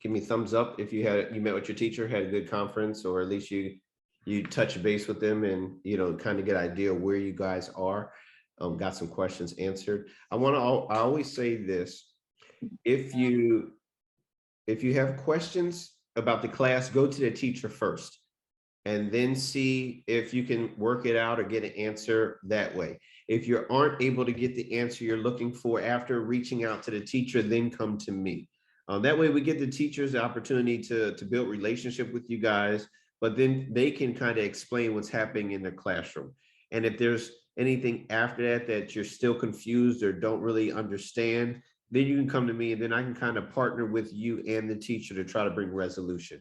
give me thumbs up if you met with your teacher, had a good conference, or at least you touch base with them and kind of get an idea where you guys are. Got some questions answered. I always say this: if you have questions about the class, go to the teacher first, and then see if you can work it out or get an answer that way. If you aren't able to get the answer you're looking for after reaching out to the teacher, then come to me. That way we get the teachers the opportunity to build relationship with you guys, but then they can kind of explain what's happening in their classroom. And if there's anything after that that you're still confused or don't really understand, then you can come to me, and then I can kind of partner with you and the teacher to try to bring resolution.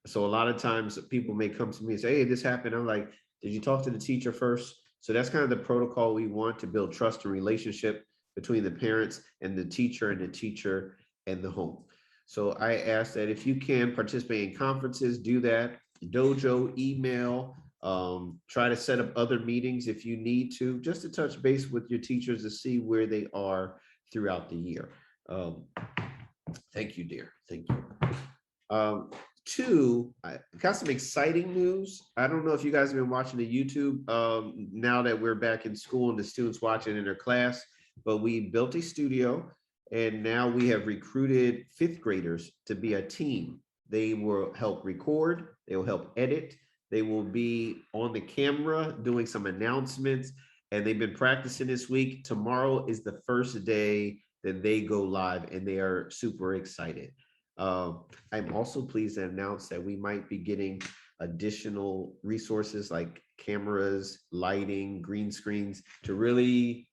So a lot of times people may come to me and say, hey, this happened. I'm like, did you talk to the teacher first? So that's kind of the protocol we want to build trust and relationship between the parents and the teacher and the home. So I ask that if you can participate in conferences, do that. Dojo, email, try to set up other meetings if you need to, just to touch base with your teachers to see where they are throughout the year. Thank you, dear. Thank you. Two, I got some exciting news. I don't know if you guys have been watching the YouTube now that we're back in school and the students watching in their class, but we built a studio and now we have recruited fifth graders to be a team. They will help record, they will help edit, they will be on the camera doing some announcements, and they've been practicing this week. Tomorrow is the first day that they go live and they are super excited. I'm also pleased to announce that we might be getting additional resources like cameras, lighting, green screens to really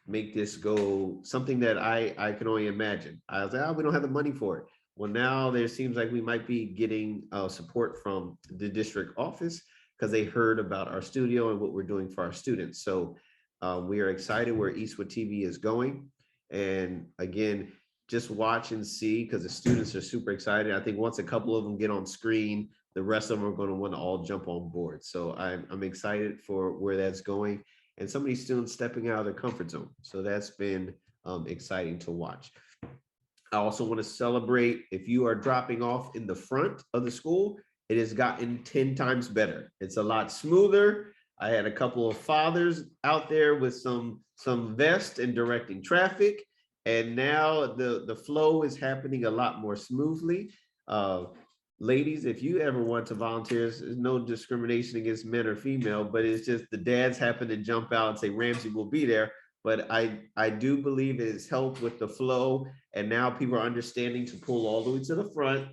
make this go something that I can only imagine. I was like, oh, we don't have the money for it. Well, now there seems like we might be getting support from the district office because they heard about our studio and what we're doing for our students. So we are excited where Eastwood TV is going. And again, just watch and see, because the students are super excited. I think once a couple of them get on screen, the rest of them are going to want to all jump on board. So I'm excited for where that's going. And some of these students stepping out of their comfort zone. So that's been exciting to watch. I also want to celebrate, if you are dropping off in the front of the school, it has gotten 10 times better. It's a lot smoother. I had a couple of fathers out there with some vest and directing traffic. And now the flow is happening a lot more smoothly. Ladies, if you ever want to volunteer, there's no discrimination against men or female, but it's just the dads happen to jump out and say, Ramsey will be there. But I do believe it has helped with the flow. And now people are understanding to pull all the way to the front,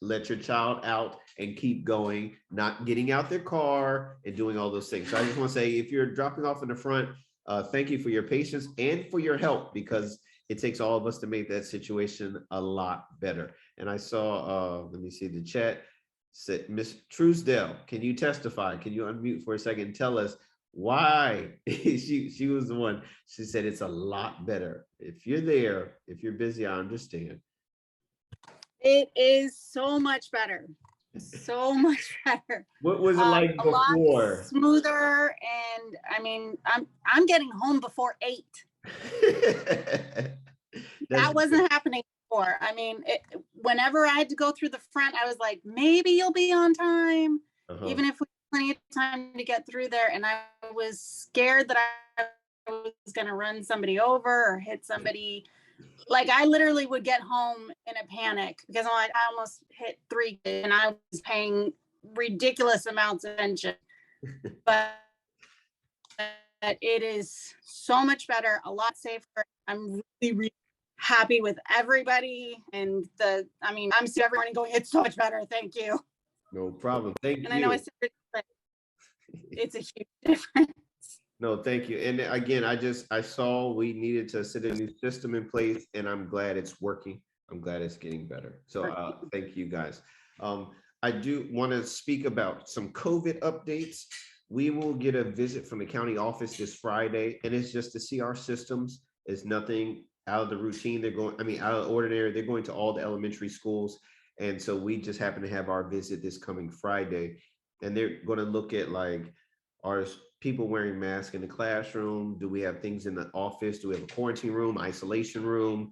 let your child out and keep going, not getting out their car and doing all those things. So I just want to say, if you're dropping off in the front, thank you for your patience and for your help, because it takes all of us to make that situation a lot better. And I saw, let me see the chat, said, Miss Truesdale, can you testify? Can you unmute for a second and tell us why? she was the one. She said it's a lot better. If you're there, if you're busy, I understand. It is so much better. So much better. What was it like before? A lot smoother, and I mean, I'm getting home before 8. That wasn't happening before. I mean, whenever I had to go through the front, I was like, maybe you'll be on time, even if we have plenty of time to get through there. And I was scared that I was going to run somebody over or hit somebody. Like, I literally would get home in a panic because I'm like, I almost hit 3 kids and I was paying ridiculous amounts of attention. But it is so much better, a lot safer. I'm really, really happy with everybody. And I'm still every morning going, it's so much better. Thank you. No problem. Thank you. And I know I said it's a huge difference. No, thank you. And again, I saw we needed to set a new system in place, and I'm glad it's working. I'm glad it's getting better. So thank you guys. I do want to speak about some COVID updates. We will get a visit from the county office this Friday, and it's just to see our systems. It's nothing out of the routine. Out of the ordinary. They're going to all the elementary schools. And so we just happen to have our visit this coming Friday, and they're going to look at, like, our people wearing masks in the classroom. Do we have things in the office? Do we have a quarantine room, isolation room?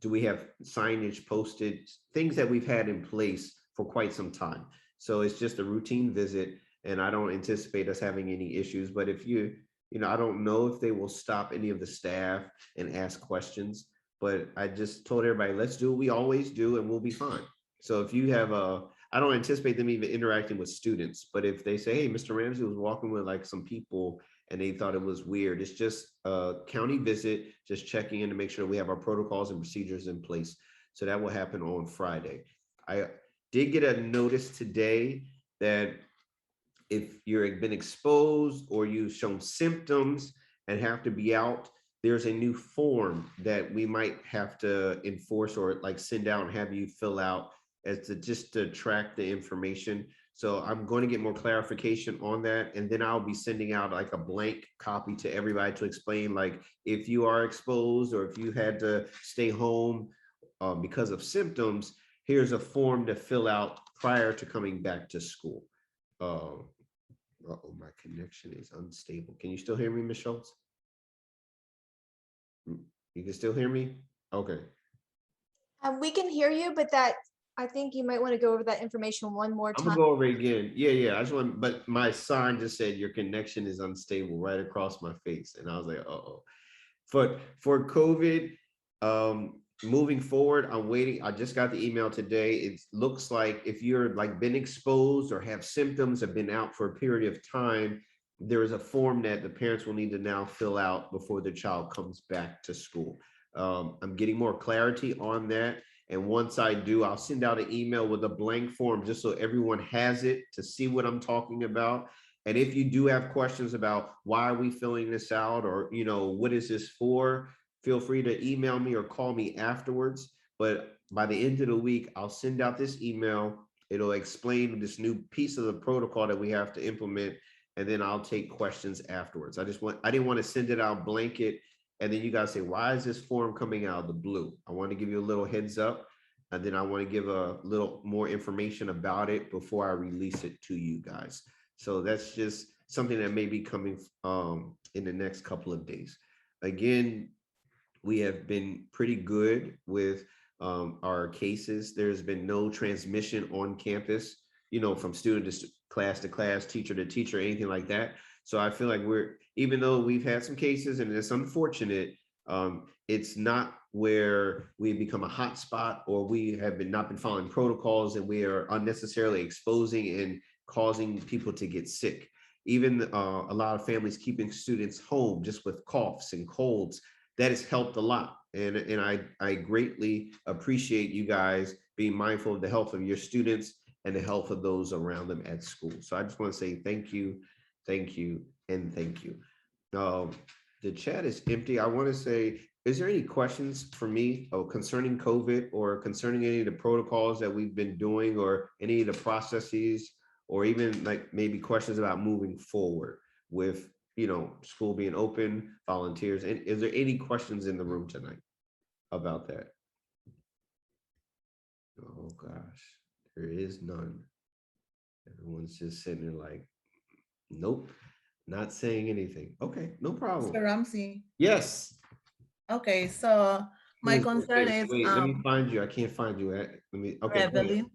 do we have signage posted, things that we've had in place for quite some time. So it's just a routine visit, and I don't anticipate us having any issues. But if I don't know if they will stop any of the staff and ask questions, but I just told everybody, let's do what we always do and we'll be fine. So if you have I don't anticipate them even interacting with students, but if they say, hey, Mr. Ramsey was walking with like some people and they thought it was weird, it's just a county visit, just checking in to make sure we have our protocols and procedures in place. So that will happen on Friday. I did get a notice today that if you've been exposed or you've shown symptoms and have to be out, there's a new form that we might have to enforce or like send out and have you fill out as to just to track the information. So I'm going to get more clarification on that. And then I'll be sending out like a blank copy to everybody to explain, like, if you are exposed or if you had to stay home because of symptoms, here's a form to fill out prior to coming back to school. Oh, my connection is unstable. Can you still hear me, Ms. Schultz? You can still hear me? Okay. We can hear you, but I think you might want to go over that information one more I'm time. gonna go over it again. Yeah. I just want, but my sign just said your connection is unstable right across my face. And I was like, uh-oh. For COVID, moving forward, I'm waiting. I just got the email today. It looks like if you're like been exposed or have symptoms, have been out for a period of time, there is a form that the parents will need to now fill out before the child comes back to school. I'm getting more clarity on that. And once I do, I'll send out an email with a blank form just so everyone has it to see what I'm talking about. And if you do have questions about why are we filling this out, or, what is this for, feel free to email me or call me afterwards. But by the end of the week, I'll send out this email. It'll explain this new piece of the protocol that we have to implement. And then I'll take questions afterwards. I didn't want to send it out blanket. And then you guys say, why is this form coming out of the blue? I want to give you a little heads up. And then I want to give a little more information about it before I release it to you guys. So that's just something that may be coming in the next couple of days. Again, we have been pretty good with our cases. There's been no transmission on campus, from student to class, teacher to teacher, anything like that. So I feel like even though we've had some cases and it's unfortunate, it's not where we become a hot spot or we have not been following protocols and we are unnecessarily exposing and causing people to get sick. Even a lot of families keeping students home just with coughs and colds, that has helped a lot. And I greatly appreciate you guys being mindful of the health of your students and the health of those around them at school. So I just want to say thank you, and thank you. The chat is empty. I want to say, is there any questions for me concerning COVID or concerning any of the protocols that we've been doing or any of the processes, or even like maybe questions about moving forward with, school being open, volunteers? And is there any questions in the room tonight about that? Oh gosh, there is none. Everyone's just sitting there like, nope, not saying anything. Okay, no problem. Mr. Ramsey. Yes. Okay, so my concern is wait, let me find you. I can't find you. Let me. Okay. Evelyn.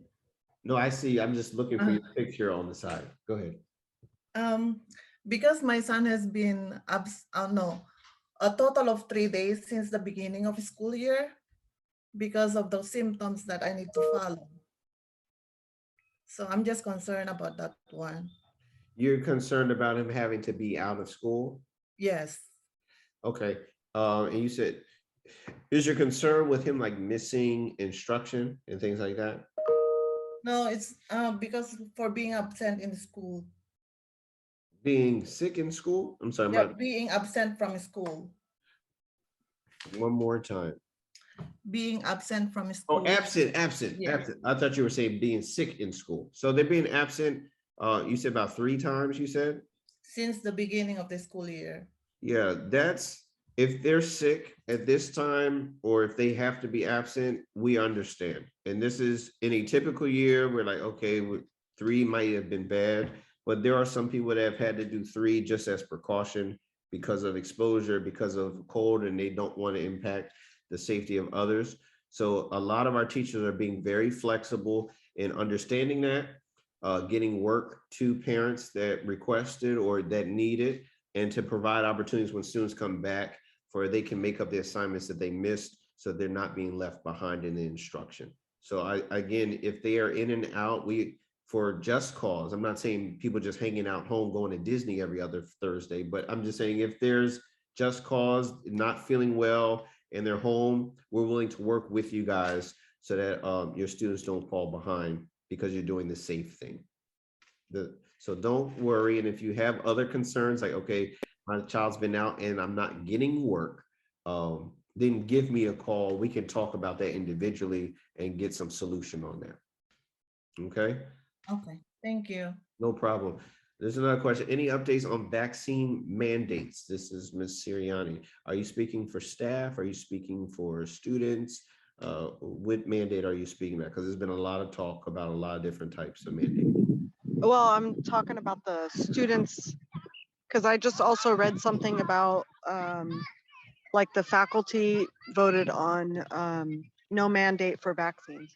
No, I see. I'm just looking for your picture on the side. Go ahead. Because my son has been a total of 3 days since the beginning of school year because of those symptoms that I need to follow. So I'm just concerned about that one. You're concerned about him having to be out of school? Yes. Okay. And you said, is your concern with him like missing instruction and things like that? No, it's because for being absent in school. Being sick in school? I'm sorry. Yeah, being absent from school. One more time. Being absent from school. Oh, absent. Yeah. Absent. I thought you were saying being sick in school. So they're being absent, you said about 3 times, you said? Since the beginning of the school year. Yeah, if they're sick at this time, or if they have to be absent, we understand. And this is in a typical year, we're like, okay, 3 might have been bad, but there are some people that have had to do 3 just as precaution because of exposure, because of cold, and they don't want to impact the safety of others. So a lot of our teachers are being very flexible in understanding that, getting work to parents that requested or that need it, and to provide opportunities when students come back for they can make up the assignments that they missed, so they're not being left behind in the instruction. So again, if they are in and out, for just cause, I'm not saying people just hanging out home going to Disney every other Thursday, but I'm just saying if there's just cause, not feeling well, and they're home, we're willing to work with you guys so that your students don't fall behind because you're doing the safe thing. So don't worry. And if you have other concerns, like, okay, my child's been out and I'm not getting work, then give me a call. We can talk about that individually and get some solution on that. Okay. Okay, thank you. No problem. There's another question. Any updates on vaccine mandates? This is Ms. Siriani. Are you speaking for staff? Are you speaking for students? What mandate are you speaking about? Because there's been a lot of talk about a lot of different types of mandates. Well, I'm talking about the students, because I just also read something about like the faculty voted on no mandate for vaccines,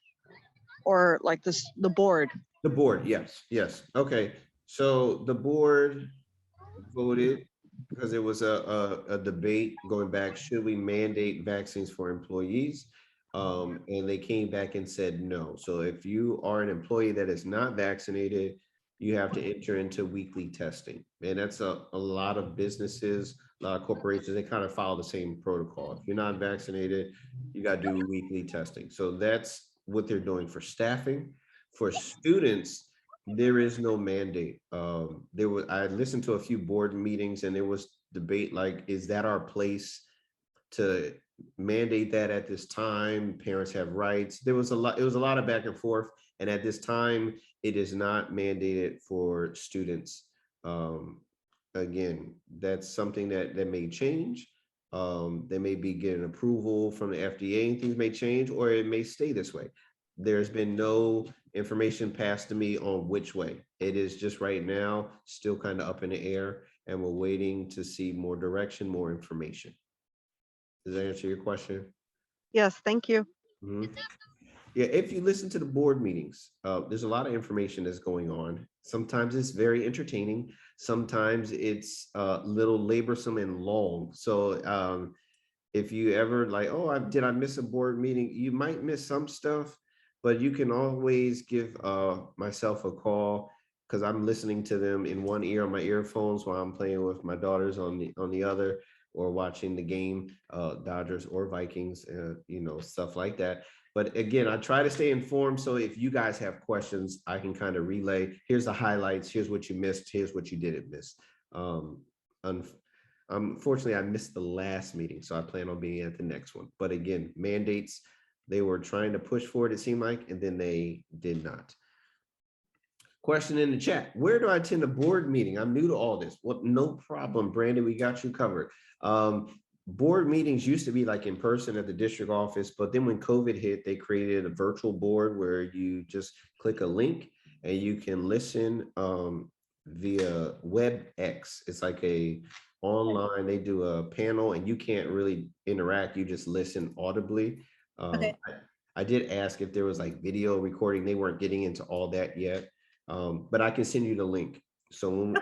or like the board. The board, yes, yes. Okay, so the board voted because there was a debate going back, should we mandate vaccines for employees? And they came back and said no. So if you are an employee that is not vaccinated, you have to enter into weekly testing. And that's a lot of businesses, a lot of corporations, they kind of follow the same protocol. If you're not vaccinated, you got to do weekly testing. So that's what they're doing for staffing. For students, there is no mandate. I listened to a few board meetings and there was debate like, is that our place to mandate that at this time? Parents have rights. It was a lot of back and forth. And at this time, it is not mandated for students. Again, that's something that may change. They may be getting approval from the FDA and things may change, or it may stay this way. There's been no information passed to me on which way. It is just right now still kind of up in the air, and we're waiting to see more direction, more information. Does that answer your question? Yes, thank you. Mm-hmm. Yeah, if you listen to the board meetings, there's a lot of information that's going on. Sometimes it's very entertaining. Sometimes it's a little laborsome and long. So if you ever like, oh, did I miss a board meeting? You might miss some stuff, but you can always give myself a call, because I'm listening to them in one ear on my earphones while I'm playing with my daughters on the other, or watching the game, Dodgers or Vikings, stuff like that. But again, I try to stay informed. So if you guys have questions, I can kind of relay, here's the highlights, here's what you missed, here's what you didn't miss. Unfortunately, I missed the last meeting, so I plan on being at the next one. But again, mandates, they were trying to push for it, it seemed like, and then they did not. Question in the chat: where do I attend a board meeting? I'm new to all this. Well, no problem, Brandon, we got you covered. Board meetings used to be like in person at the district office, but then when COVID hit, they created a virtual board where you just click a link and you can listen via WebEx. It's like a online, they do a panel and you can't really interact, you just listen audibly. Okay. I did ask if there was like video recording. They weren't getting into all that yet, but I can send you the link. So when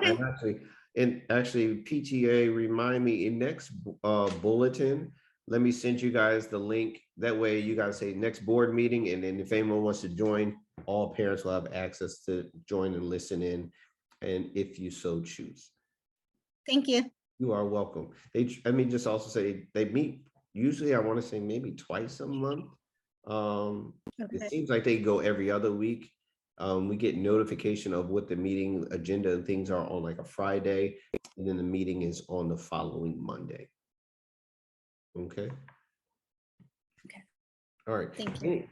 actually PTA, remind me in next bulletin, let me send you guys the link. That way you guys say next board meeting, and then if anyone wants to join, all parents will have access to join and listen in, and if you so choose. Thank you. You are welcome. Just also say they meet usually, I want to say maybe twice a month. It seems like they go every other week. We get notification of what the meeting agenda and things are on like a Friday, and then the meeting is on the following Monday. Okay. Okay. All right. Thank you.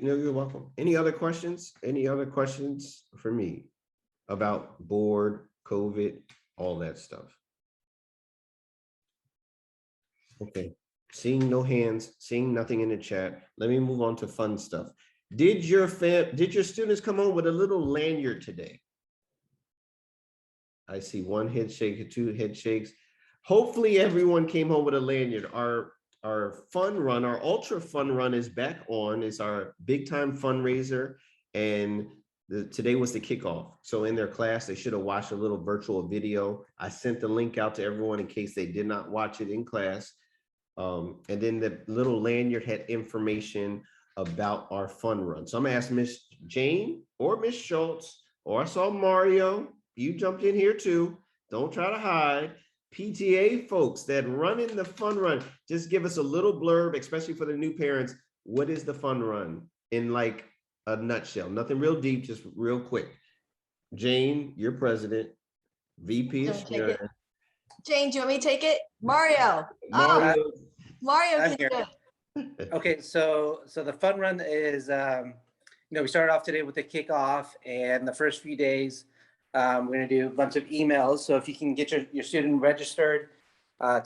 No, you're welcome. Any other questions? Any other questions for me about board, COVID, all that stuff? Okay. Seeing no hands, seeing nothing in the chat. Let me move on to fun stuff. Did your students come home with a little lanyard today? I see one head shake, two head shakes. Hopefully everyone came home with a lanyard. our fun run, our ultra fun run is back on. It's our big time fundraiser. And today was the kickoff. So in their class, they should have watched a little virtual video. I sent the link out to everyone in case they did not watch it in class. And then the little lanyard had information about our fun run. So I'm gonna ask Miss Jane or Miss Schultz, or I saw Mario, you jumped in here too. Don't try to hide. PTA folks that run in the fun run, just give us a little blurb, especially for the new parents. What is the fun run in like a nutshell? Nothing real deep, just real quick. Jane, you're president. VP is Sharon. Jane, do you want me to take it? Mario. Mario. Oh, Mario I'm can here. do it. Okay, so the fun run is, we started off today with the kickoff, and the first few days, we're going to do a bunch of emails. So if you can get your student registered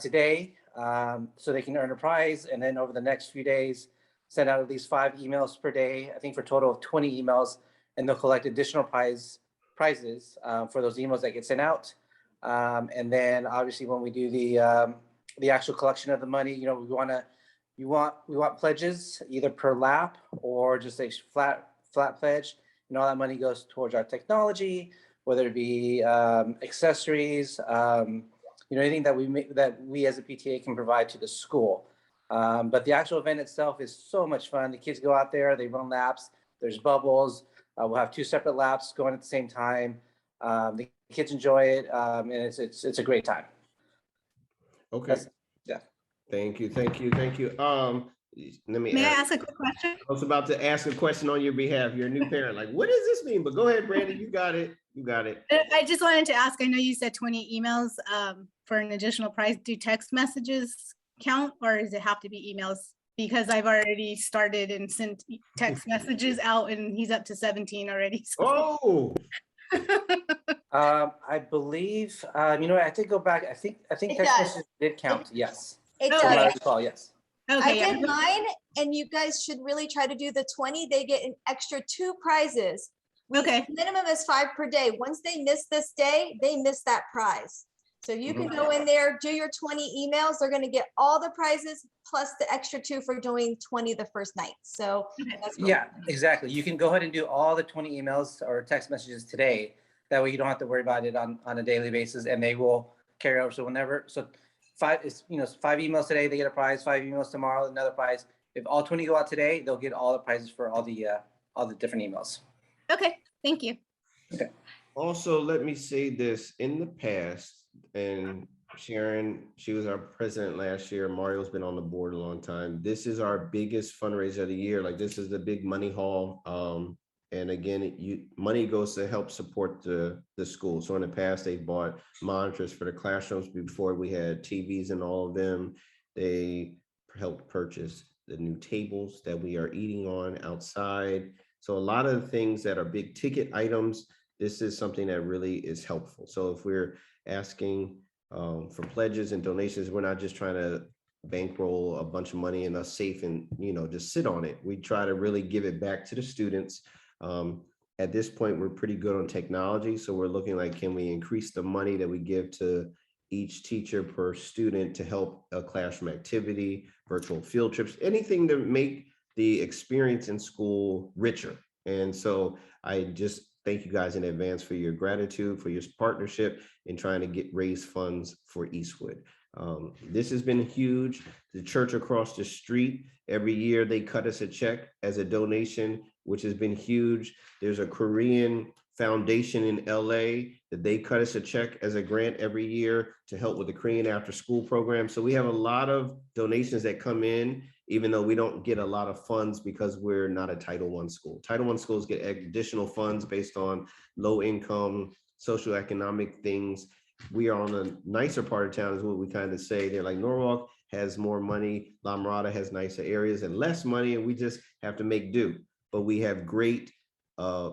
today, so they can earn a prize, and then over the next few days, send out at least 5 emails per day. I think for a total of 20 emails, and they'll collect additional prizes for those emails that get sent out. And then obviously when we do the actual collection of the money, we want pledges either per lap or just a flat pledge. And all that money goes towards our technology, whether it be accessories, anything that we as a PTA can provide to the school. But the actual event itself is so much fun. The kids go out there, they run laps. There's bubbles. We'll have 2 separate laps going at the same time. The kids enjoy it, and it's a great time. Okay. Yeah. Thank you. May I ask a quick question? I was about to ask a question on your behalf. You're a new parent. Like, what does this mean? But go ahead, Brandon. You got it. I just wanted to ask, I know you said 20 emails for an additional price. Do text messages count, or does it have to be emails? Because I've already started and sent text messages out, and he's up to 17 already. So. Oh. I believe, I did go back. I think text does. messages did count. Yes. It Okay. From what I does. recall, yes. Okay, I did mine, and you guys should really try to do the 20. They get an extra 2 prizes. Okay. Minimum is 5 per day. Once they miss this day, they miss that prize. So you can go in there, do your 20 emails. They're going to get all the prizes plus the extra 2 for doing 20 the first night. So that's cool. Yeah, exactly. You can go ahead and do all the 20 emails or text messages today. That way you don't have to worry about it on a daily basis, and they will carry over. So 5 emails today, they get a prize. 5 emails tomorrow, another prize. If all 20 go out today, they'll get all the prizes for all the different emails. Okay, thank you. Okay. Also, let me say this. In the past, and Sharon, she was our president last year. Mario's been on the board a long time. This is our biggest fundraiser of the year. Like, this is the big money haul. And again, money goes to help support the school. So in the past, they bought monitors for the classrooms. Before we had TVs in all of them. They helped purchase the new tables that we are eating on outside. So a lot of things that are big ticket items, this is something that really is helpful. So if we're asking for pledges and donations, we're not just trying to bankroll a bunch of money in us safe and just sit on it. We try to really give it back to the students. At this point, we're pretty good on technology. So we're looking like, can we increase the money that we give to each teacher per student to help a classroom activity, virtual field trips, anything to make the experience in school richer. And so I just thank you guys in advance for your gratitude, for your partnership in trying to raise funds for Eastwood. This has been huge. The church across the street, every year they cut us a check as a donation, which has been huge. There's a Korean foundation in LA that they cut us a check as a grant every year to help with the Korean after school program. So we have a lot of donations that come in, even though we don't get a lot of funds because we're not a Title I school. Title I schools get additional funds based on low income, socioeconomic things. We are on a nicer part of town is what we kind of say. They're like, Norwalk has more money, La Mirada has nicer areas and less money, and we just have to make do. But we have great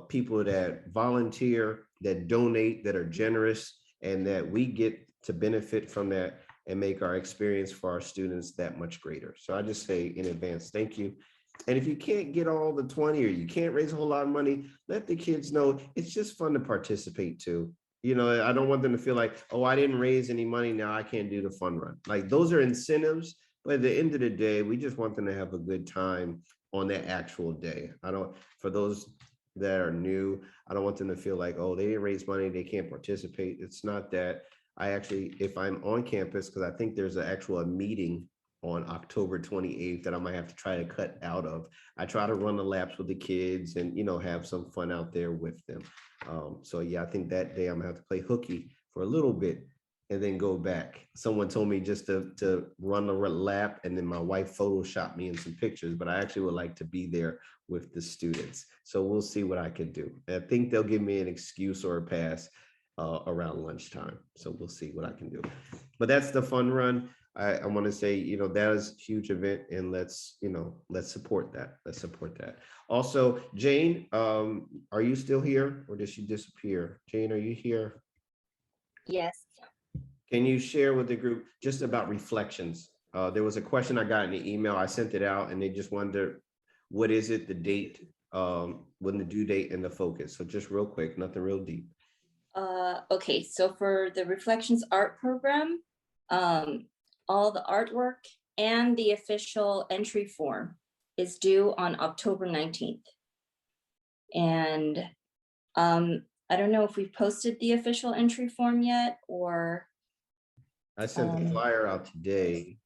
people that volunteer, that donate, that are generous, and that we get to benefit from that and make our experience for our students that much greater. So I just say in advance, thank you. And if you can't get all the 20 or you can't raise a whole lot of money, let the kids know it's just fun to participate too. I don't want them to feel like, oh, I didn't raise any money, now I can't do the fun run. Like, those are incentives But at the end of the day, we just want them to have a good time on that actual day. For those that are new, I don't want them to feel like, oh, they didn't raise money, they can't participate. It's not that. I actually, if I'm on campus, because I think there's an actual meeting on October 28th that I might have to try to cut out of. I try to run the laps with the kids and, have some fun out there with them. So yeah, I think that day I'm gonna have to play hooky for a little bit and then go back. Someone told me just to run the lap, and then my wife photoshopped me in some pictures, but I actually would like to be there with the students. So we'll see what I can do. I think they'll give me an excuse or a pass around lunchtime. So we'll see what I can do. But that's the fun run. I want to say, that is a huge event, and let's support that. Let's support that. Also, Jane, are you still here, or did she disappear? Jane, are you here? Yes. Can you share with the group just about reflections? There was a question I got in the email. I sent it out, and they just wondered, what is it, the date, when the due date, and the focus. So just real quick, nothing real deep. Okay, so for the Reflections Art Program, all the artwork and the official entry form is due on October 19th. And I don't know if we've posted the official entry form yet, or I sent the flyer out today.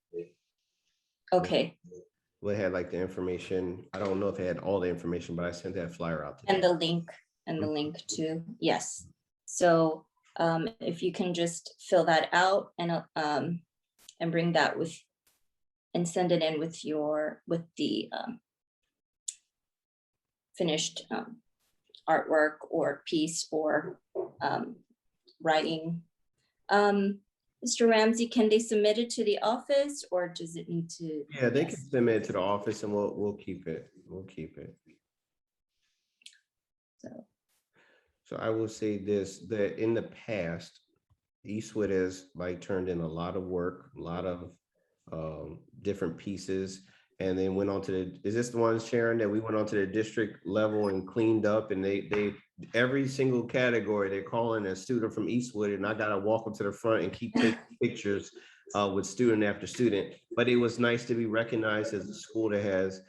okay. We had like the information. I don't know if it had all the information, but I sent that flyer out today. And the link too. Yes. So if you can just fill that out and bring that with, and send it in with the finished artwork or piece or writing. Mr. Ramsey, can they submit it to the office, or does it need to? Yeah, they can submit it to the office, and we'll keep it. We'll keep it. So I will say this, that in the past, Eastwood has turned in a lot of work, a lot of different pieces, and then went on to is this the one, Sharon, that we went on to the district level and cleaned up, and they every single category they're calling a student from Eastwood, and I gotta walk them to the front and keep taking pictures with student after student. But it was nice to be recognized as a school that has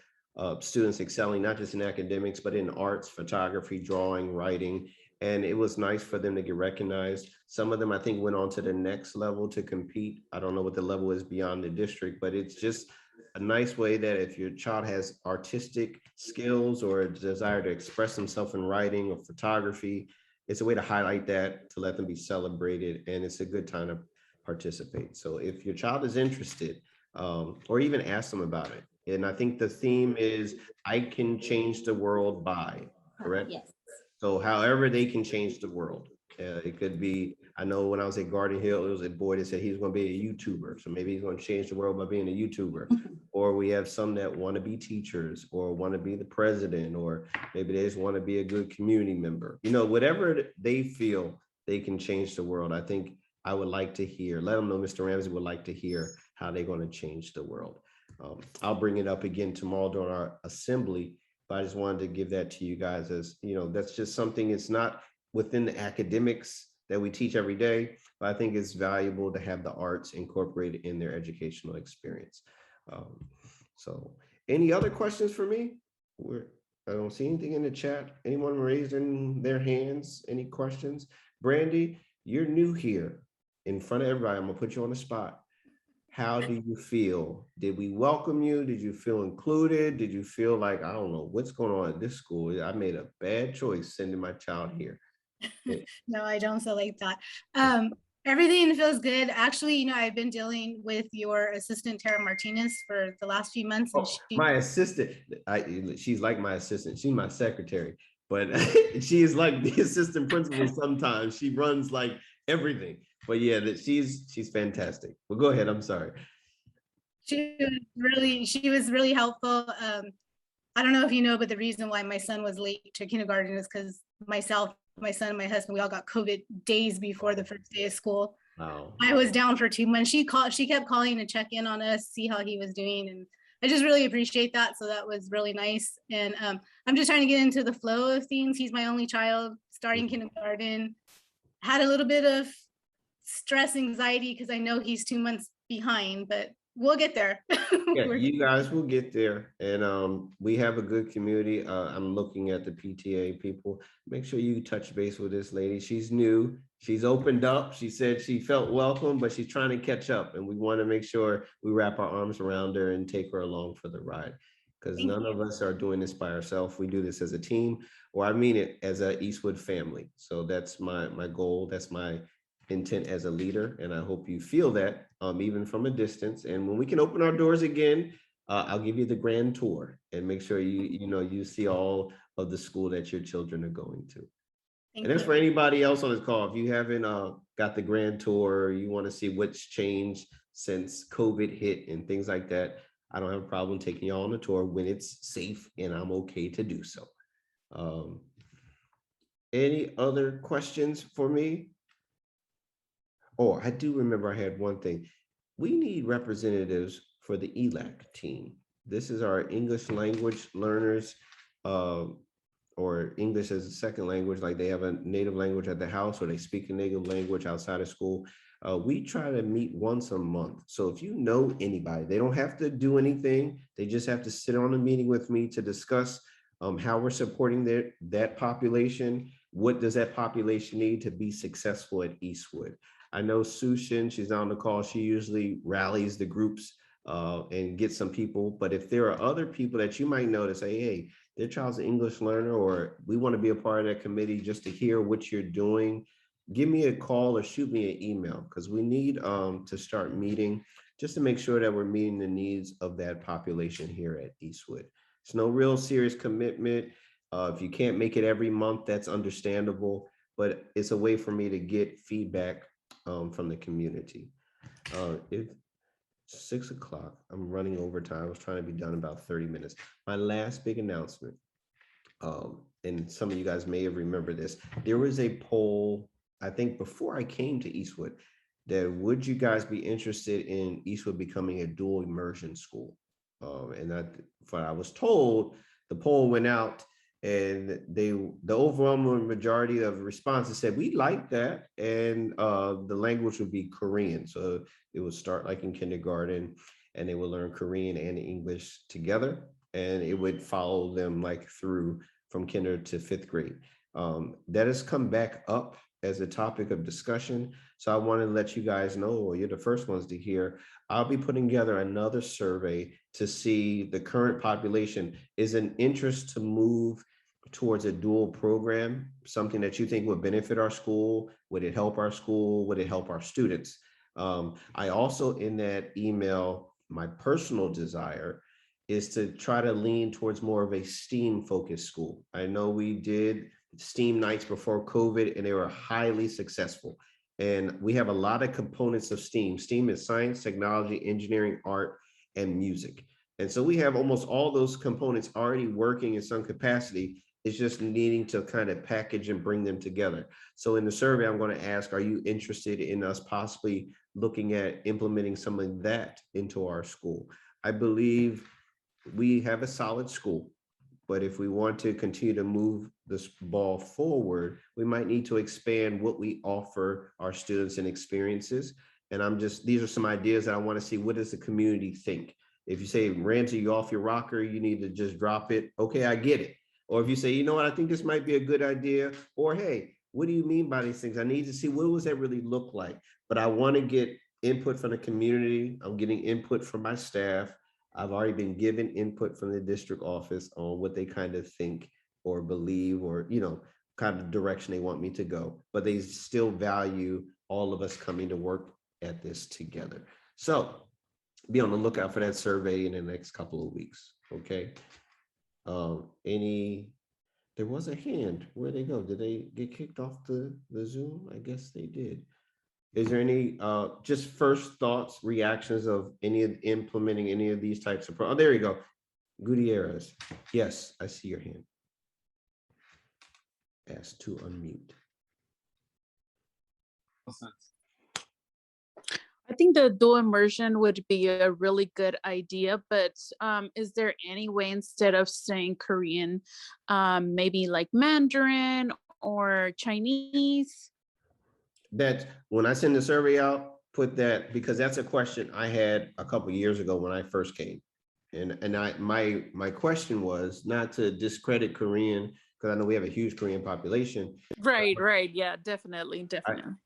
students excelling not just in academics, but in arts, photography, drawing, writing. And it was nice for them to get recognized. Some of them, I think, went on to the next level to compete. I don't know what the level is beyond the district, but it's just a nice way that if your child has artistic skills or a desire to express themselves in writing or photography, it's a way to highlight that, to let them be celebrated, and it's a good time to participate. So if your child is interested, or even ask them about it. And I think the theme is, I can change the world by, correct? Yes. So however they can change the world. It could be, I know when I was at Garden Hill, it was a boy that said he's going to be a YouTuber. So maybe he's going to change the world by being a YouTuber. Or we have some that want to be teachers, or want to be the president, or maybe they just want to be a good community member. Whatever they feel they can change the world. I think I would like to hear, let them know Mr. Ramsey would like to hear how they're going to change the world. I'll bring it up again tomorrow during our assembly, but I just wanted to give that to you guys as, that's just something, it's not within the academics that we teach every day, but I think it's valuable to have the arts incorporated in their educational experience. So any other questions for me? I don't see anything in the chat. Anyone raising their hands? Any questions? Brandy, you're new here in front of everybody. I'm gonna put you on the spot. How do you feel? Did we welcome you? Did you feel included? Did you feel like, I don't know what's going on at this school? I made a bad choice sending my child here. No, I don't feel like that. Everything feels good. Actually, I've been dealing with your assistant, Tara Martinez, for the last few months. And My assistant, she's like my assistant. She's my secretary, but she is like the assistant principal sometimes. She runs like everything. But yeah, she's fantastic. Well, go ahead. I'm sorry. She was really helpful. I don't know if you know, but the reason why my son was late to kindergarten is because myself, my son, and my husband, we all got COVID days before the first day of school. Wow. I was down for 2 months. She kept calling to check in on us, see how he was doing, and I just really appreciate that. So that was really nice. And I'm just trying to get into the flow of things. He's my only child, starting kindergarten. Had a little bit of stress, anxiety, because I know he's 2 months behind, but we'll get there. Yeah, you guys will get there, and we have a good community. I'm looking at the PTA people. Make sure you touch base with this lady. She's new. She's opened up. She said she felt welcome, but she's trying to catch up, and we want to make sure we wrap our arms around her and take her along for the ride. Because Thank none of us are doing this by ourselves. We do this as a team, or I mean it as a Eastwood family. So that's my goal. That's my intent as a leader, and I hope you feel that even from a distance. And when we can open our doors again, I'll give you the grand tour and make sure you see all of the school that your children are going to. Thank And as you. for anybody else on this call, if you haven't got the grand tour, or you want to see what's changed since COVID hit and things like that, I don't have a problem taking you all on a tour when it's safe and I'm okay to do so. Any other questions for me? Oh, I do remember I had one thing. We need representatives for the ELAC team. This is our English language learners, or English as a second language, like they have a native language at the house or they speak a native language outside of school. We try to meet once a month. So if you know anybody, they don't have to do anything. They just have to sit on a meeting with me to discuss how we're supporting that population. What does that population need to be successful at Eastwood? I know Sushin, she's on the call. She usually rallies the groups and gets some people. But if there are other people that you might know to say, hey, their child's an English learner, or we want to be a part of that committee just to hear what you're doing, give me a call or shoot me an email, because we need to start meeting just to make sure that we're meeting the needs of that population here at Eastwood. It's no real serious commitment. If you can't make it every month, that's understandable, but it's a way for me to get feedback from the community. If 6 o'clock, I'm running overtime. I was trying to be done in about 30 minutes. My last big announcement, and some of you guys may have remembered this, there was a poll, I think before I came to Eastwood, that would you guys be interested in Eastwood becoming a dual immersion school? And I was told, the poll went out and the overwhelming majority of responses said we like that, and the language would be Korean. So it would start like in kindergarten and they would learn Korean and English together, and it would follow them like through from kinder to 5th grade. That has come back up as a topic of discussion. So I want to let you guys know, or you're the first ones to hear, I'll be putting together another survey to see the current population. Is an interest to move towards a dual program something that you think would benefit our school? Would it help our school? Would it help our students? I also, in that email, my personal desire is to try to lean towards more of a STEAM focused school. I know we did STEAM nights before COVID and they were highly successful. And we have a lot of components of STEAM. STEAM is science, technology, engineering, art, and music. And so we have almost all those components already working in some capacity. It's just needing to kind of package and bring them together. So in the survey, I'm going to ask, are you interested in us possibly looking at implementing some of that into our school? I believe we have a solid school, but if we want to continue to move this ball forward, we might need to expand what we offer our students and experiences. And these are some ideas that I want to see, what does the community think? If you say, Ramsey, you off your rocker, you need to just drop it. Okay, I get it. Or if you say, you know what, I think this might be a good idea. Or, hey, what do you mean by these things? I need to see, what does that really look like? But I want to get input from the community. I'm getting input from my staff. I've already been given input from the district office on what they kind of think or believe, or, kind of direction they want me to go. But they still value all of us coming to work at this together. So be on the lookout for that survey in the next couple of weeks. Okay. There was a hand. Where'd they go? Did they get kicked off the Zoom? I guess they did. Is there any just first thoughts, reactions of implementing any of these types of there you go. Gutierrez. Yes, I see your hand. Ask to unmute. I think the dual immersion would be a really good idea, but is there any way, instead of saying Korean, maybe like Mandarin or Chinese? That when I send the survey out, put that, because that's a question I had a couple years ago when I first came. And my question was not to discredit Korean, because I know we have a huge Korean population. Right, right. Yeah, definitely.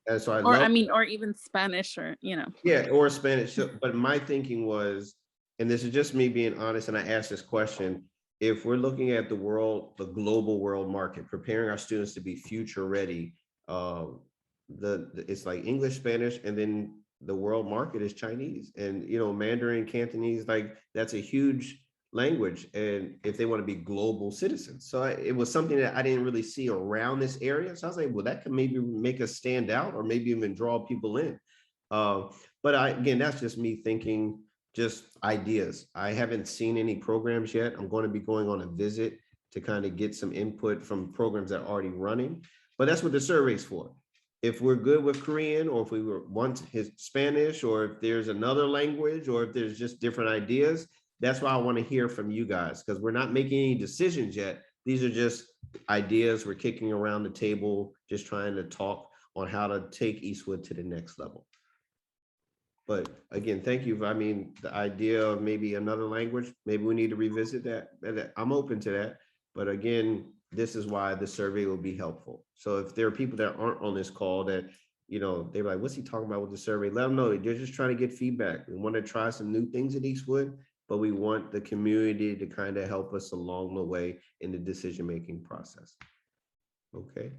And so I Or love, I mean, or even Spanish, or yeah, or Spanish. So, but my thinking was, and this is just me being honest, and I asked this question: if we're looking at the world, the global world market, preparing our students to be future ready, it's like English, Spanish, and then the world market is Chinese, and Mandarin, Cantonese, like that's a huge language, and if they want to be global citizens. So it was something that I didn't really see around this area. So I was like, well, that could maybe make us stand out, or maybe even draw people in. But again, that's just me thinking, just ideas. I haven't seen any programs yet. I'm going to be going on a visit to kind of get some input from programs that are already running. But that's what the survey's for. If we're good with Korean, or if we want his Spanish, or if there's another language, or if there's just different ideas, that's why I want to hear from you guys, because we're not making any decisions yet. These are just ideas we're kicking around the table, just trying to talk on how to take Eastwood to the next level. But again, thank you. I mean, the idea of maybe another language, maybe we need to revisit that. I'm open to that. But again, this is why the survey will be helpful. So if there are people that aren't on this call that, they're like, what's he talking about with the survey? Let them know they're just trying to get feedback. We want to try some new things at Eastwood, but we want the community to kind of help us along the way in the decision-making process. Okay.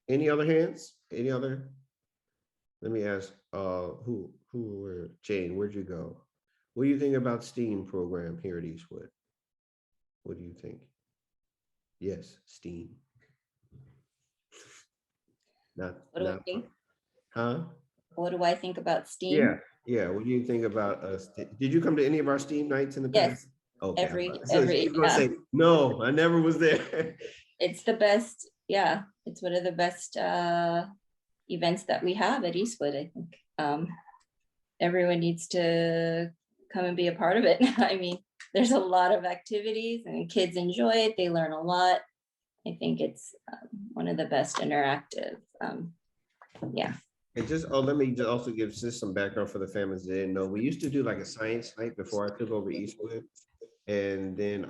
Any other hands? Any other? Let me ask, Jane, where'd you go? What do you think about STEAM program here at Eastwood? What do you think? Yes, STEAM. What do I think? Huh? What do I think about STEAM? Yeah. What do you think about us? Did you come to any of our STEAM nights in the past? Yes. Okay. Every say, no, I never was there. It's the best. Yeah, it's one of the best events that we have at Eastwood. I think everyone needs to come and be a part of it. I mean, there's a lot of activities and kids enjoy it. They learn a lot. I think it's one of the best interactive. Yeah. And let me just also give just some background for the families that didn't know. We used to do like a science night before I took over Eastwood. And then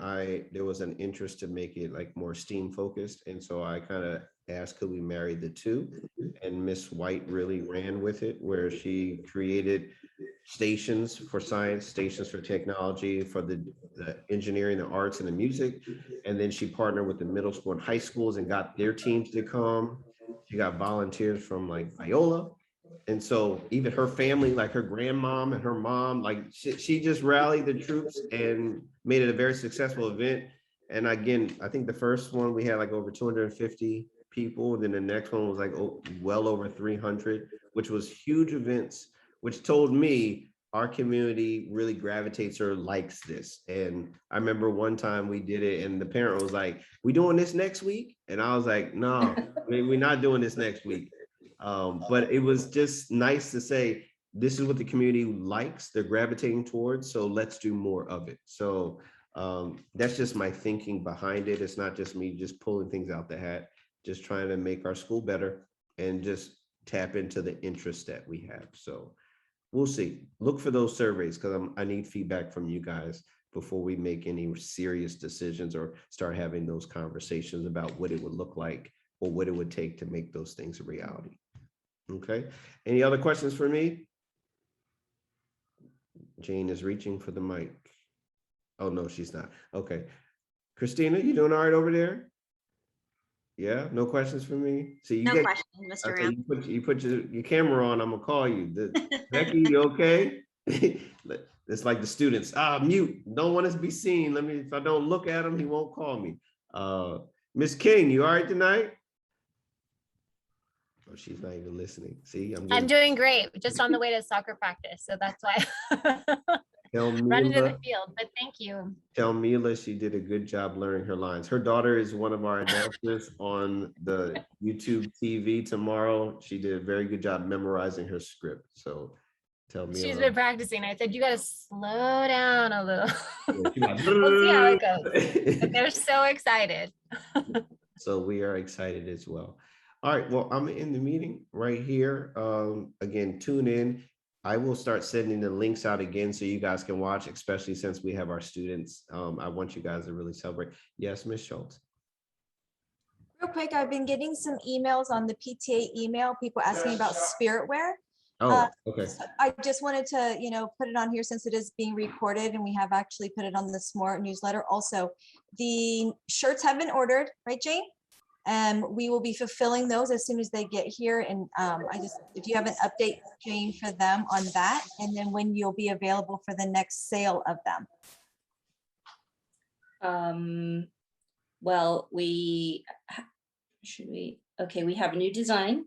there was an interest to make it like more STEAM focused. And so I kind of asked, could we marry the two? And Miss White really ran with it, where she created stations for science, stations for technology, for the engineering, the arts, and the music. And then she partnered with the middle school and high schools and got their teams to come. She got volunteers from like Viola. And so even her family, like her grandmom and her mom, like she just rallied the troops and made it a very successful event. And again, I think the first one we had like over 250 people. And then the next one was like well over 300, which was huge events, which told me our community really gravitates or likes this. And I remember one time we did it and the parent was like, we doing this next week? And I was like, no, we're not doing this next week. But it was just nice to say, this is what the community likes, they're gravitating towards, so let's do more of it. So that's just my thinking behind it. It's not just me just pulling things out the hat, just trying to make our school better and just tap into the interest that we have. So we'll see. Look for those surveys, because I need feedback from you guys before we make any serious decisions or start having those conversations about what it would look like or what it would take to make those things a reality. Okay. Any other questions for me? Jane is reaching for the mic. Oh, no, she's not. Okay. Christina, you doing all right over there? Yeah, no questions for me? So you No questions, Mr. okay, Ram. you put your camera on, I'm gonna call you. Becky, you okay? It's like the students, mute, don't want us to be seen. If I don't look at him, he won't call me. Miss King, you all right tonight? Oh, she's not even listening. See, I'm doing great, just on the way to soccer practice, so that's why running to the field, but thank you. Tell Mila she did a good job learning her lines. Her daughter is one of our announcers on the YouTube TV tomorrow. She did a very good job memorizing her script. So tell Mila. She's been practicing. I said, you got to slow down a little. We'll see how it goes. But they're so excited. So we are excited as well. All right, well, I'm in the meeting right here. Again, tune in. I will start sending the links out again so you guys can watch, especially since we have our students. I want you guys to really celebrate. Yes, Ms. Schultz. Real quick, I've been getting some emails on the PTA email, people asking about spiritware. Oh, okay. So I just wanted to, put it on here since it is being recorded and we have actually put it on the Smart newsletter. Also, the shirts have been ordered, right, Jane? We will be fulfilling those as soon as they get here. And if you have an update, Jane, for them on that, and then when you'll be available for the next sale of them. Well, we have a new design.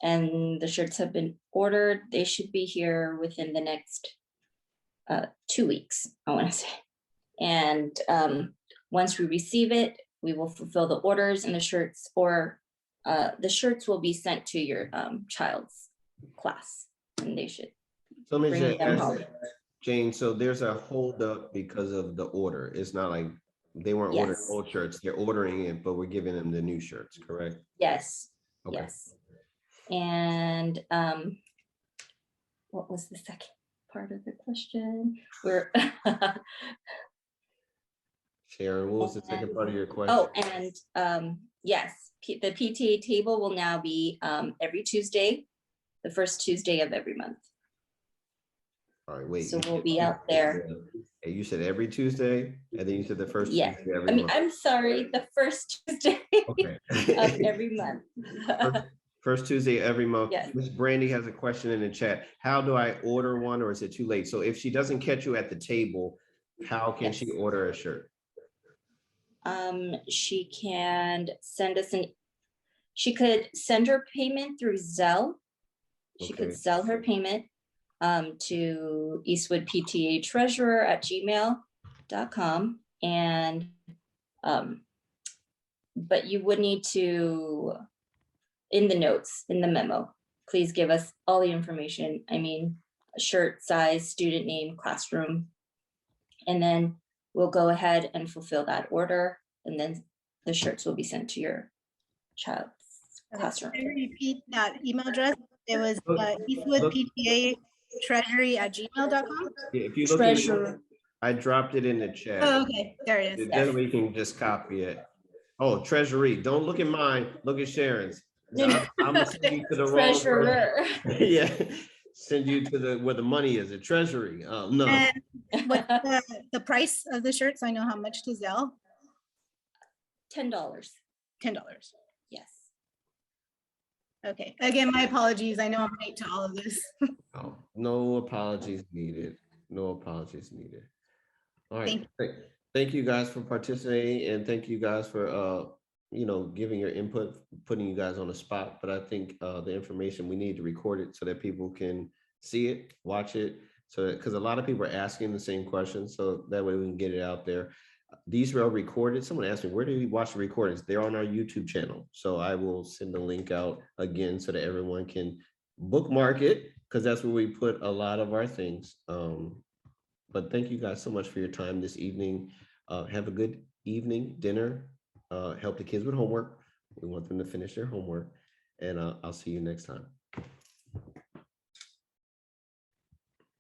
And the shirts have been ordered. They should be here within the next 2 weeks, I want to say. And once we receive it, we will fulfill the orders, and the shirts will be sent to your child's class, and they should bring them home. Jane, so there's a holdup because of the order. It's not like they weren't ordering old shirts. They're ordering it, but we're giving them the new shirts, correct? Yes. Okay. Yes. And what was the second part of the question? Sharon, what was the second part of your question? Oh, and yes, the PTA table will now be every Tuesday, the first Tuesday of every month. All right, wait. So we'll be out there. You said every Tuesday, and then you said the first Yeah. Tuesday every month. I'm sorry, the first Tuesday of every month. First Tuesday every month. Yes. Miss Brandy has a question in the chat. How do I order one, or is it too late? So if she doesn't catch you at the table, how can she order a shirt? She can send us she could send her payment through Zelle. She could sell her payment to Eastwood PTA Treasurer at gmail.com. And but you would need to, in the notes, in the memo, please give us all the information. I mean, shirt size, student name, classroom, and then we'll go ahead and fulfill that order, and then the shirts will be sent to your child's classroom. Can you repeat that email address? It was Eastwood PTA Treasury at gmail.com. Yeah, if you look Treasurer. I dropped it in the chat. Oh, okay, there it is. Then we can just copy it. Oh, Treasury. Don't look at mine. Look at Sharon's. I'm gonna send you to the Treasurer. Wrong yeah. Send you to where the money is, the Treasury. No. And what's the price of the shirts? I know how much to sell. $10. $10. Yes. Okay. Again, my apologies. I know I'm late to all of this. Oh, no apologies needed. No apologies needed. All right. Thank you guys for participating, and thank you guys for giving your input, putting you guys on the spot. But I think the information, we need to record it so that people can see it, watch it. So because a lot of people are asking the same questions, so that way we can get it out there. These were all recorded. Someone asked me, where do you watch the recordings? They're on our YouTube channel. So I will send the link out again so that everyone can bookmark it, because that's where we put a lot of our things. But thank you guys so much for your time this evening. Have a good evening, dinner. Help the kids with homework. We want them to finish their homework. And I'll see you next time.